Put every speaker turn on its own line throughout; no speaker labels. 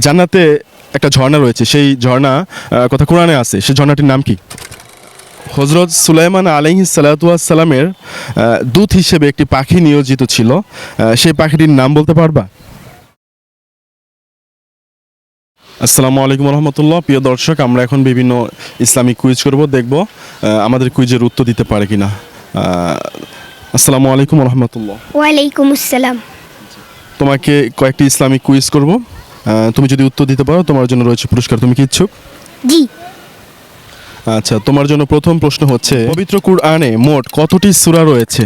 জান্নাতে একটা ঝর্ণা রয়েছে, সেই ঝর্ণা কথা কোরআনে আছে, সেই ঝর্ণাটির নাম কি? হজরত সুলাইমান আলাইহিস সালাতু ওয়াস সালামের দূত হিসেবে একটি পাখি নিয়োজিত ছিল, সেই পাখিটির নাম বলতে পারবা? আসসালামু আলাইকুম রহমতুল্লাহ। প্রিয় দর্শক, আমরা এখন বিভিন্ন ইসলামিক কুইজ করব, দেখব আমাদের কুইজের উত্তর দিতে পারে কিনা। আসসালামু আলাইকুম রহমতুল্লাহ।
ওয়ালাইকুম আসসালাম।
তোমাকে কয়েকটি ইসলামিক কুইজ করব, তুমি যদি উত্তর দিতে পারো তোমার জন্য রয়েছে পুরস্কার। তুমি কি ইচ্ছুক?
জি।
আচ্ছা, তোমার জন্য প্রথম প্রশ্ন হচ্ছে, পবিত্র কুরআনে মোট কতটি সূরা রয়েছে?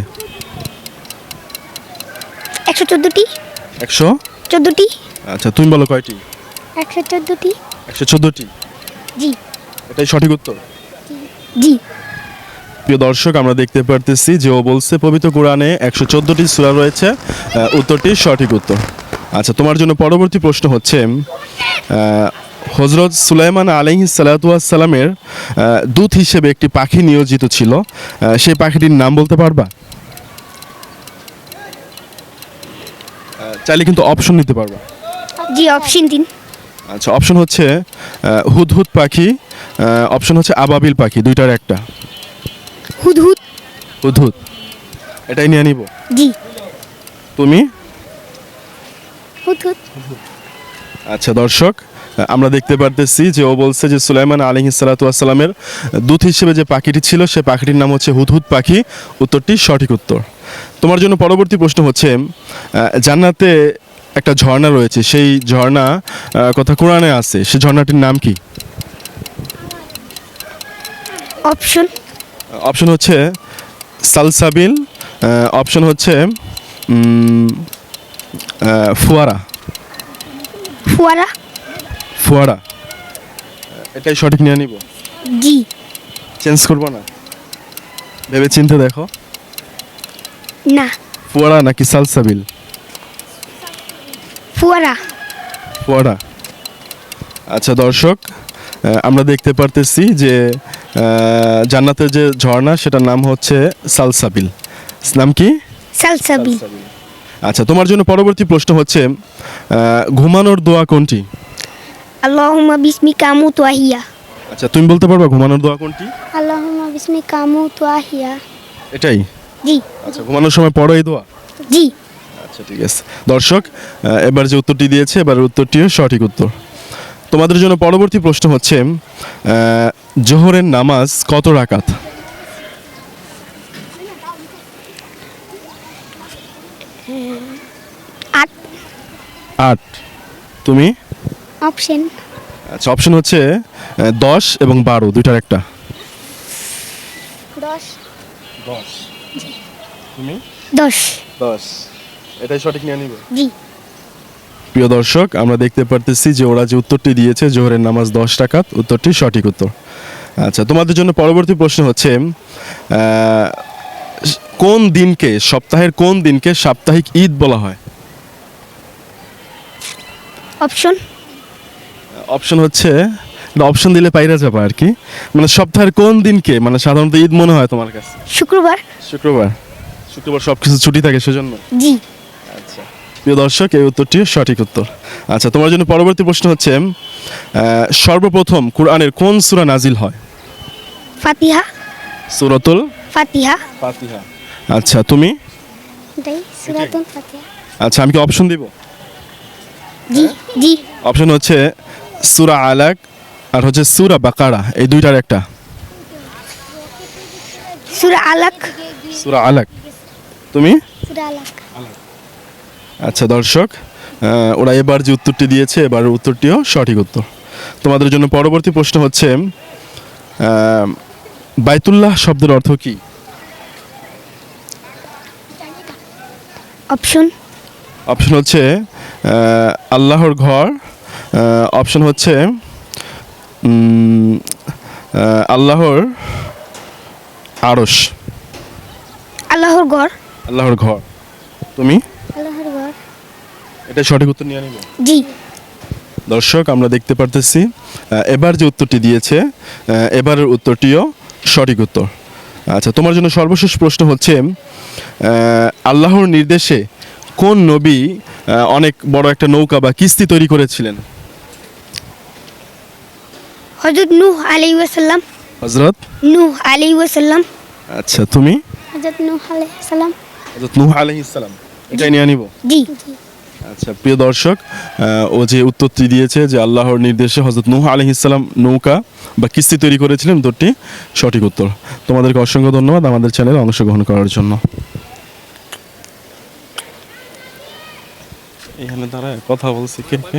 114টি।
114টি। আচ্ছা, তুমি বলো কয়টি?
114টি।
114টি।
জি।
এটাই সঠিক উত্তর?
জি।
প্রিয় দর্শক, আমরা দেখতে পারতেছি যে ও বলছে পবিত্র কোরআনে 114টি সূরা রয়েছে, উত্তরটি সঠিক উত্তর। আচ্ছা, তোমার জন্য পরবর্তী প্রশ্ন হচ্ছে, হজরত সুলাইমান আলাইহিস সালাতু ওয়াস সালামের দূত হিসেবে একটি পাখি নিয়োজিত ছিল, সেই পাখিটির নাম বলতে পারবা? চাইলে কিন্তু অপশন নিতে পারবা।
জি, অপশন দিন।
আচ্ছা, অপশন হচ্ছে হুদহুদ পাখি, অপশন হচ্ছে আবাবিল পাখি, দুইটার একটা।
হুদহুদ।
হুদহুদ, এটাই নিয়ে নিব।
জি।
তুমি?
হুদহুদ।
আচ্ছা দর্শক, আমরা দেখতে পারতেছি যে ও বলছে যে সুলাইমান আলাইহিস সালাতু ওয়াস সালামের দূত হিসেবে যে পাখিটি ছিল সে পাখিটির নাম হচ্ছে হুদহুদ পাখি, উত্তরটি সঠিক উত্তর। তোমার জন্য পরবর্তী প্রশ্ন হচ্ছে, জান্নাতে একটা ঝর্ণা রয়েছে, সেই ঝর্ণা কথা কোরআনে আছে, সেই ঝর্ণাটির নাম কি?
অপশন।
অপশন হচ্ছে সালসাবিল, অপশন হচ্ছে ফুয়ারা।
ফুয়ারা।
ফুয়ারা, এটাই সঠিক নিয়ে নিব?
জি।
চেঞ্জ করবো না? ভেবে চিন্তে দেখো,
না।
ফুয়ারা নাকি সালসাবিল?
ফুয়ারা।
ফুয়ারা। আচ্ছা দর্শক, আমরা দেখতে পারতেছি যে জান্নাতের যে ঝর্ণা সেটার নাম হচ্ছে সালসাবিল। নাম কি?
সালসাবিল।
আচ্ছা, তোমার জন্য পরবর্তী প্রশ্ন হচ্ছে, ঘুমানোর দোয়া কোনটি?
আল্লাহুম্মা বিসমিকা আমুতু ওয়া আহিয়া।
আচ্ছা, তুমি বলতে পারবা ঘুমানোর দোয়া কোনটি?
আল্লাহুম্মা বিসমিকা আমুতু ওয়া আহিয়া।
এটাই?
জি।
আচ্ছা, ঘুমানোর সময় পড়ো এই দোয়া?
জি।
আচ্ছা ঠিক আছে দর্শক, এবার যে উত্তরটি দিয়েছে এবার উত্তরটিও সঠিক উত্তর। তোমাদের জন্য পরবর্তী প্রশ্ন হচ্ছে, জোহরের নামাজ কত রাকাত?
8।
8। তুমি?
অপশন।
আচ্ছা, অপশন হচ্ছে 10 এবং 12, দুইটার একটা।
10।
10। তুমি?
10।
10, এটাই সঠিক নিয়ে নিব?
জি।
প্রিয় দর্শক, আমরা দেখতে পারতেছি যে ওরা যে উত্তরটি দিয়েছে জোহরের নামাজ 10 রাকাত, উত্তরটি সঠিক উত্তর। আচ্ছা, তোমাদের জন্য পরবর্তী প্রশ্ন হচ্ছে, কোন দিনকে, সপ্তাহের কোন দিনকে সাপ্তাহিক ঈদ বলা হয়?
অপশন।
অপশন হচ্ছে, অপশন দিলে পাইরা যাবে আর কি, মানে সপ্তাহের কোন দিনকে মানে সাধারণত ঈদ মনে হয় তোমার কাছে?
শুক্রবার।
শুক্রবার। শুক্রবার সব কিছু ছুটি থাকে সেজন্য?
জি।
আচ্ছা, প্রিয় দর্শক, এই উত্তরটি সঠিক উত্তর। আচ্ছা, তোমার জন্য পরবর্তী প্রশ্ন হচ্ছে, সর্বপ্রথম কোরআনের কোন সূরা নাজিল হয়?
ফাতিহা।
সূরাতুল
ফাতিহা।
ফাতিহা। আচ্ছা, তুমি?
এটাই সূরাতুল ফাতিহা।
আচ্ছা, আমি কি অপশন দিব?
জি। জি।
অপশন হচ্ছে সূরা আলাক আর হচ্ছে সূরা বাকারা, এই দুইটার একটা।
সূরা আলাক।
সূরা আলাক। তুমি?
সূরা আলাক।
আচ্ছা দর্শক, ওরা এবার যে উত্তরটি দিয়েছে এবার উত্তরটিও সঠিক উত্তর। তোমাদের জন্য পরবর্তী প্রশ্ন হচ্ছে, বাইতুল্লাহ শব্দের অর্থ কি?
অপশন।
অপশন হচ্ছে আল্লাহর ঘর, অপশন হচ্ছে আল্লাহর আরশ।
আল্লাহর ঘর।
আল্লাহর ঘর। তুমি?
আল্লাহর ঘর।
এটা সঠিক উত্তর নিয়ে নিব?
জি।
দর্শক, আমরা দেখতে পারতেছি এবার যে উত্তরটি দিয়েছে এবারের উত্তরটিও সঠিক উত্তর। আচ্ছা, তোমার জন্য সর্বশেষ প্রশ্ন হচ্ছে, আল্লাহর নির্দেশে কোন নবী অনেক বড় একটা নৌকা বা কিস্তি তৈরি করেছিলেন?
হযরত নূহ আলাইহিস সালাম।
হযরত
নূহ আলাইহিস সালাম।
আচ্ছা তুমি
হযরত নূহ আলাইহিস সালাম।
হযরত নূহ আলাইহিস সালাম এটাই নিয়ে নিব।
জি।
আচ্ছা প্রিয় দর্শক, ও যে উত্তরটি দিয়েছে যে আল্লাহর নির্দেশে হযরত নূহ আলাইহিস সালাম নৌকা বা কিস্তি তৈরি করেছিলেন, উত্তরটি সঠিক উত্তর। তোমাদেরকে অসংখ্য ধন্যবাদ আমাদের চ্যানেলে অংশগ্রহণ করার জন্য। এখানে দাঁড়ায় কথা বলছি কে কে